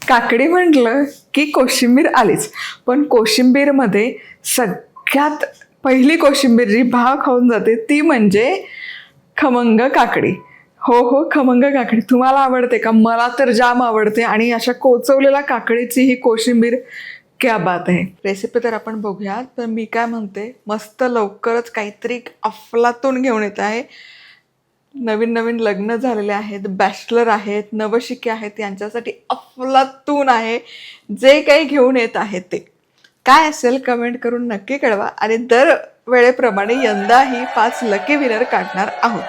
काकडी म्हटलं की कोशिंबीर आलीच, पण कोशिंबीरमध्ये सगळ्यात पहिली कोशिंबीर जी भाव खाऊन जाते ती म्हणजे खमंग काकडी. हो, खमंग काकडी तुम्हाला आवडते का? मला तर जाम आवडते. आणि अशा कोचवलेल्या काकडीची ही कोशिंबीर क्या बात आहे. रेसिपी तर आपण बघूयात, पण मी काय म्हणते, मस्त लवकरच काहीतरी अफलातून घेऊन येत आहे. नवीन नवीन लग्न झालेले आहेत, बॅचलर आहेत, नवशिके आहेत, यांच्यासाठी अफलातून आहे. जे काही घेऊन येत आहे ते काय असेल कमेंट करून नक्की कळवा. आणि दर वेळेप्रमाणे यंदाही 5 लकी विनर काढणार आहोत.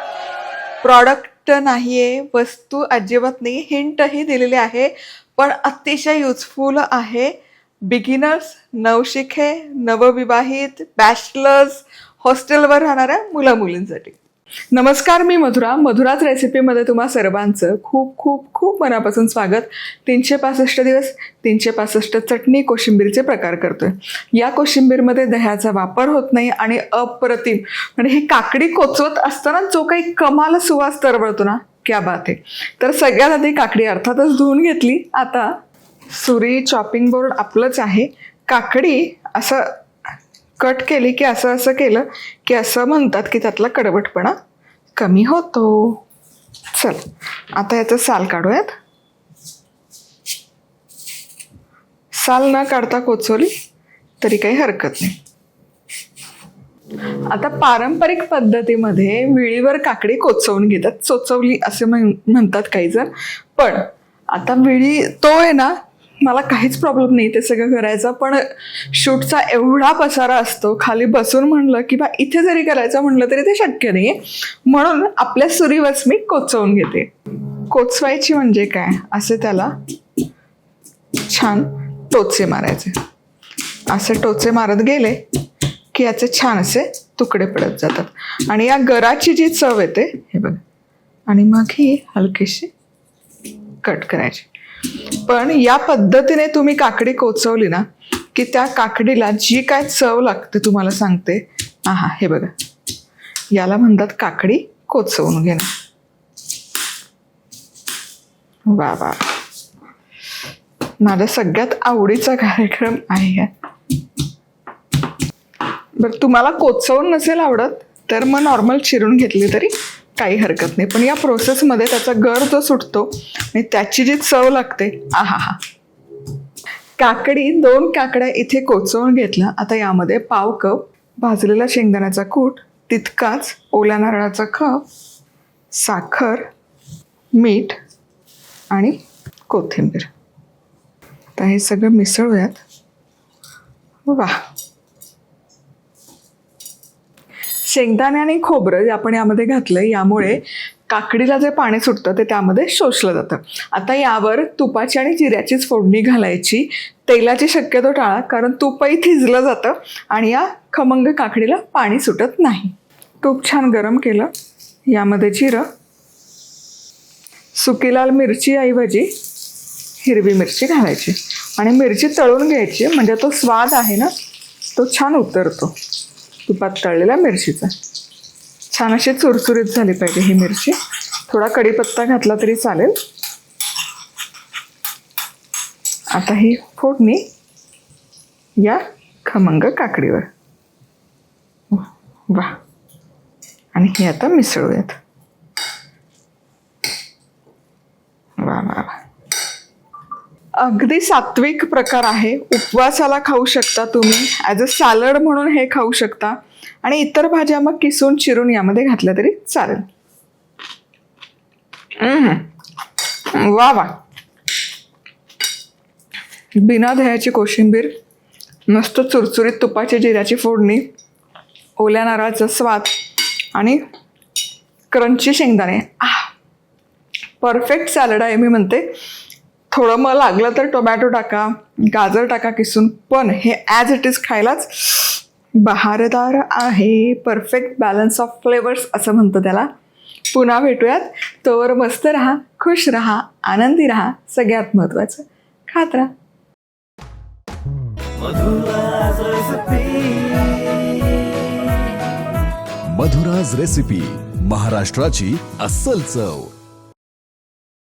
प्रॉडक्ट नाही आहे, वस्तू अजिबात नाही, हिंटही दिलेली आहे, पण अतिशय युजफुल आहे. बिगिनर्स, नवशिके, नवविवाहित, बॅचलर्स, हॉस्टेलवर राहणाऱ्या मुला-मुलींसाठी. नमस्कार, मी मधुराज रेसिपीमध्ये तुम्हा सर्वांचं खूप खूप खूप मनापासून स्वागत. 365 दिवस 365 चटणी कोशिंबीरचे प्रकार करतोय. या कोशिंबीरमध्ये दह्याचा वापर होत नाही आणि अप्रतिम म्हणजे ही काकडी कोचवत असताना जो काही कमाल सुवास तरवळतो ना, क्या बात आहे. तर सगळ्यात आधी काकडी अर्थातच धुवून घेतली. आता सुरी, चॉपिंग बोर्ड आपलंच आहे. काकडी असं कट केली की असं केलं की असं म्हणतात की त्यातला कडवटपणा कमी होतो. चल आता याचं साल काढूयात. साल न काढता कोचवली तरी काही हरकत नाही. आता पारंपरिक पद्धतीमध्ये विळीवर काकडी कोचवून घेतात, चोचवली असे म्हणतात काही जण. पण आता विळी तो आहे ना, मला काहीच प्रॉब्लेम नाही ते सगळं करायचा, पण शूटचा एवढा पसारा असतो, खाली बसून म्हणलं किंवा इथे जरी करायचं म्हणलं तरी ते शक्य नाही आहे. म्हणून आपल्या सुरीवरच मी कोचवून घेते. कोचवायची म्हणजे काय, असे त्याला छान टोचे मारायचे. असे टोचे मारत गेले की याचे छान असे तुकडे पडत जातात आणि या गराची जी चव येते हे बघ. आणि मग ही हलकीशी कट करायची. पण या पद्धतीने तुम्ही काकडी कोचवली ना की त्या काकडीला जी काय चव लागते तुम्हाला सांगते. हे बघा, याला म्हणतात काकडी कोचवून घेणं. वा वा, माझ्या सगळ्यात आवडीचा कार्यक्रम आहे. बरं, तुम्हाला कोचवून नसेल आवडत तर मग नॉर्मल चिरून घेतली तरी काही हरकत नाही. पण या प्रोसेसमध्ये त्याचा गर जो सुटतो आणि त्याची जी चव लागते, काकडी 2 काकड्या इथे कोचवून घेतला. आता यामध्ये पाव कप भाजलेला शेंगदाण्याचा कूट, तितकाच ओल्या नारळाचा खप, साखर, मीठ आणि कोथिंबीर. आता हे सगळं मिसळूयात. वा, शेंगदाणे आणि खोबरं जे आपण यामध्ये घातलं यामुळे काकडीला जे पाणी सुटतं ते त्यामध्ये शोषलं जातं. आता यावर तुपाची आणि जिऱ्याचीच फोडणी घालायची. तेलाची शक्यतो टाळा, कारण तुपही थिजलं जातं आणि या खमंग काकडीला पाणी सुटत नाही. तूप छान गरम केलं, यामध्ये जिरं, सुकी लाल मिरची ऐवजी हिरवी मिरची घालायची आणि मिरची तळून घ्यायची, म्हणजे तो स्वाद आहे ना तो छान उतरतो तुपात तळलेल्या मिरचीचा. छान अशी चुरचुरीत झाली पाहिजे ही मिरची. थोडा कढीपत्ता घातला तरी चालेल. आता ही फोडणी या खमंग काकडीवर. वा, आणि हे आता मिसळूयात. वा वा वा, अगदी सात्विक प्रकार आहे. उपवासाला खाऊ शकता तुम्ही, ॲज अ सॅलड म्हणून हे खाऊ शकता आणि इतर भाज्या मग किसून चिरून यामध्ये घातल्या तरी चालेल. वा वा, बिना दह्याची कोशिंबीर, मस्त चुरचुरीत तुपाची जिऱ्याची फोडणी, ओल्या नारळाचा स्वाद आणि क्रंची शेंगदाणे. परफेक्ट सॅलड आहे मी म्हणते. थोडं मग लागलं तर टोमॅटो टाका, गाजर टाका किसून, पण हे ॲज इट इज खायलाच बहारदार आहे. परफेक्ट बॅलन्स ऑफ फ्लेवर्स असं म्हणतं त्याला. पुन्हा भेटूयात. तोवर मस्त राहा, खुश राहा, आनंदी राहा, सगळ्यात महत्त्वाचं खात राहा. मधुराज रेसिपी, महाराष्ट्राची अस्सल चव.